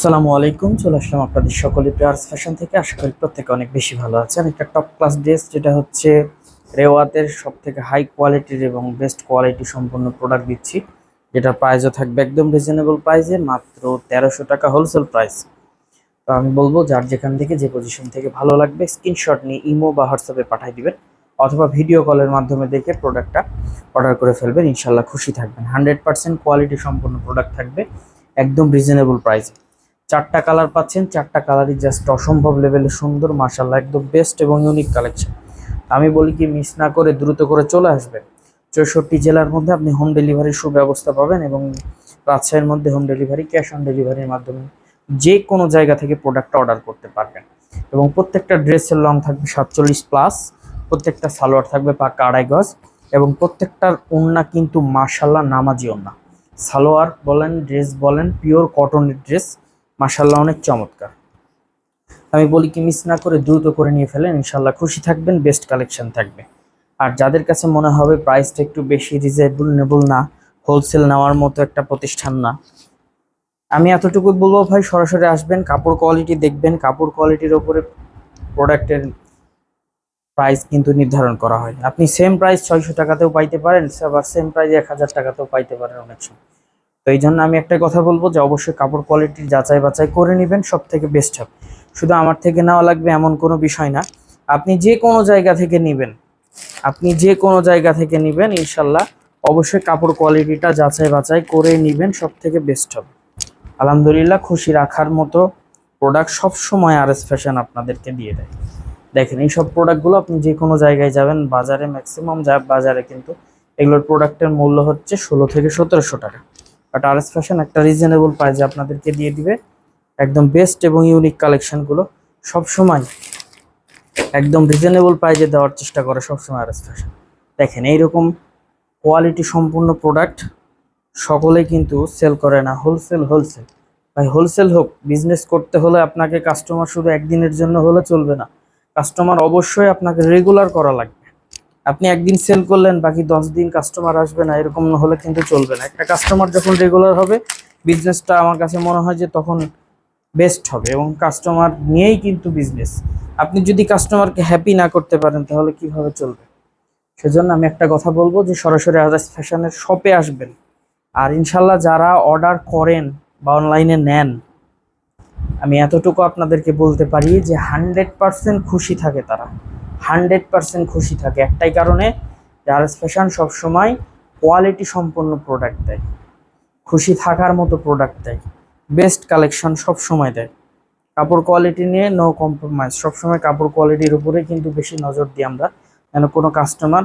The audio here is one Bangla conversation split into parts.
আসসালামু আলাইকুম, চলে আসলাম আপনাদের সকলে প্লেয়ার্স ফ্যাশন থেকে। আশা করি প্রত্যেকে অনেক বেশি ভালো আছেন। একটা টপ ক্লাস ড্রেস, যেটা হচ্ছে রেওয়াতের সব থেকে হাই কোয়ালিটির এবং বেস্ট কোয়ালিটি সম্পন্ন প্রোডাক্ট দিচ্ছি, যেটা প্রাইসও থাকবে একদম রিজনেবল প্রাইসে, মাত্র 1300 টাকা হোলসেল প্রাইস। তো আমি বলবো, যার যেখান থেকে যে পজিশন থেকে ভালো লাগবে স্ক্রিনশট নিয়ে ইমো বা হোয়াটসঅ্যাপে পাঠিয়ে দিবেন, অথবা ভিডিও কলের মাধ্যমে দেখে প্রোডাক্টটা অর্ডার করে ফেলবেন। ইনশাল্লাহ খুশি থাকবেন। 100% কোয়ালিটি সম্পন্ন প্রোডাক্ট থাকবে একদম রিজনেবল প্রাইসে। চারটা কালার পাচ্ছেন, চারটা কালারই জাস্ট অসম্ভব লেভেলে সুন্দর, মাশাআল্লাহ একদম বেস্ট এবং ইউনিক কালেকশন। আমি বলি কি, মিস না করে দ্রুত করে চলে আসবেন। 64 জেলার মধ্যে আপনি হোম ডেলিভারির সুব্যবস্থা পাবেন, এবং রাজশাহীর মধ্যে হোম ডেলিভারি, ক্যাশ অন ডেলিভারির মাধ্যমে যে কোনো জায়গা থেকে প্রোডাক্টটা অর্ডার করতে পারবেন। এবং প্রত্যেকটা ড্রেসের লং থাকবে 47+, প্রত্যেকটা সালোয়ার থাকবে পাক্কা 2.5 গজ, এবং প্রত্যেকটার ওড়না কিন্তু মাশাআল্লাহ নামাজি ওড়না। সালোয়ার বলেন, ড্রেস বলেন, পিওর কটনের ড্রেস, মাশাআল্লাহ অনেক চমৎকার। আমি বলি কি, মিস না করে দ্রুত করে নিয়ে ফেলেন, ইনশাল্লাহ খুশি থাকবেন, বেস্ট কালেকশন থাকবে। আর যাদের কাছে মনে হবে প্রাইসটা একটু বেশি, রিজনেবল না, হোলসেল নেওয়ার মতো একটা প্রতিষ্ঠান না, আমি এতটুকু বলবো ভাই, সরাসরি আসবেন, কাপড় কোয়ালিটি দেখবেন। কাপড় কোয়ালিটির ওপরে প্রোডাক্টের প্রাইস কিন্তু নির্ধারণ করা হয়। আপনি সেম প্রাইস 600 টাকাতেও পাইতে পারেন, আবার সেম প্রাইস 1000 টাকাতেও পাইতে পারেন অনেক সময়। তো এই জন্য আমি একটা কথা বলবো যে অবশ্যই কাপড় কোয়ালিটির যাচাই বাছাই করে নেবেন, সব থেকে বেস্ট হবে। শুধু আমার থেকে নেওয়া লাগবে এমন কোনো বিষয় না, আপনি যে কোনো জায়গা থেকে নেবেন, ইনশাল্লাহ অবশ্যই কাপড় কোয়ালিটিটা যাচাই বাছাই করে নেবেন, সব থেকে বেস্ট হবে। আলহামদুলিল্লাহ, খুশি রাখার মতো প্রোডাক্ট সব সময় আরএস ফ্যাশন আপনাদেরকে দিয়ে দেয়। দেখেন, এই সব প্রোডাক্টগুলো আপনি যে কোনো জায়গায় যাবেন, বাজারে ম্যাক্সিমাম বাজারে কিন্তু এগুলোর প্রোডাক্টের মূল্য হচ্ছে 1600 থেকে 1700 টাকা। বাট আরএস ফ্যাশন একটা রিজনেবল প্রাইসে আপনাদেরকে দিয়ে দিবে একদম বেস্ট এবং ইউনিক কালেকশনগুলো। সবসময় একদম রিজনেবল প্রাইসে দেওয়ার চেষ্টা করে সবসময় আরএস ফ্যাশন। দেখেন, এইরকম কোয়ালিটি সম্পূর্ণ প্রোডাক্ট সকলেই কিন্তু সেল করে না, হোলসেল। ভাই, হোলসেল হোক, বিজনেস করতে হলে আপনাকে কাস্টমার শুধু একদিনের জন্য হলে চলবে না, কাস্টমার অবশ্যই আপনাকে রেগুলার করা লাগবে। আপনি একদিন সেল করলেন, বাকি 10 দিন কাস্টমার আসবে না, এরকম হলে কিন্তু চলবে না। একটা কাস্টমার যখন রেগুলার হবে, বিজনেসটা আমার কাছে মনে হয় যে তখন বেস্ট হবে, এবং কাস্টমার নিয়েই কিন্তু বিজনেস। আপনি যদি কাস্টমারকে হ্যাপি না করতে পারেন, তাহলে কিভাবে চলবে? সেজন্য আমি একটা কথা বলবো যে সরাসরি আরএস ফ্যাশনের শপে আসবেন। আর ইনশাল্লাহ যারা অর্ডার করেন বা অনলাইনে নেন, আমি এতটুকু আপনাদেরকে বলতে পারি যে 100% খুশি থাকে তারা, 100% খুশি থাকে। একটাই কারণে, আরএস ফ্যাশন সবসময় কোয়ালিটি সম্পন্ন প্রোডাক্ট দেয়, খুশি থাকার মতো প্রোডাক্ট দেয়, বেস্ট কালেকশন সব সময় দেয়। কাপড় কোয়ালিটি নিয়ে নো কম্প্রোমাইজ, সবসময় কাপড় কোয়ালিটির উপরে কিন্তু বেশি নজর দিই আমরা, যেন কোনো কাস্টমার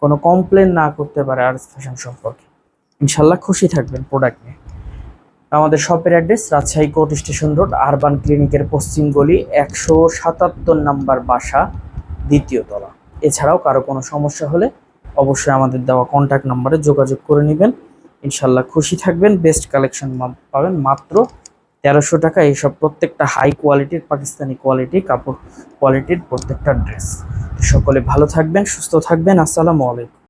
কোনো কমপ্লেন না করতে পারে আরএস ফ্যাশন সম্পর্কে। ইনশাল্লাহ খুশি থাকবেন প্রোডাক্ট নিয়ে। আমাদের শপের address Rajshahi court station road, urban ক্লিনিকের পশ্চিম গলি, 177 নাম্বার বাসা, 2য় তলা। এছাড়াও কারো কোনো সমস্যা হলে অবশ্যই আমাদের দেওয়া কন্ট্যাক্ট নাম্বারে যোগাযোগ করে নেবেন। ইনশাল্লাহ খুশি থাকবেন, বেস্ট কালেকশন পাবেন মাত্র 1300 টাকা। এইসব প্রত্যেকটা হাই কোয়ালিটির পাকিস্তানি কোয়ালিটি কাপড় কোয়ালিটির প্রত্যেকটা ড্রেস। সকলে ভালো থাকবেন, সুস্থ থাকবেন। আসসালামু আলাইকুম।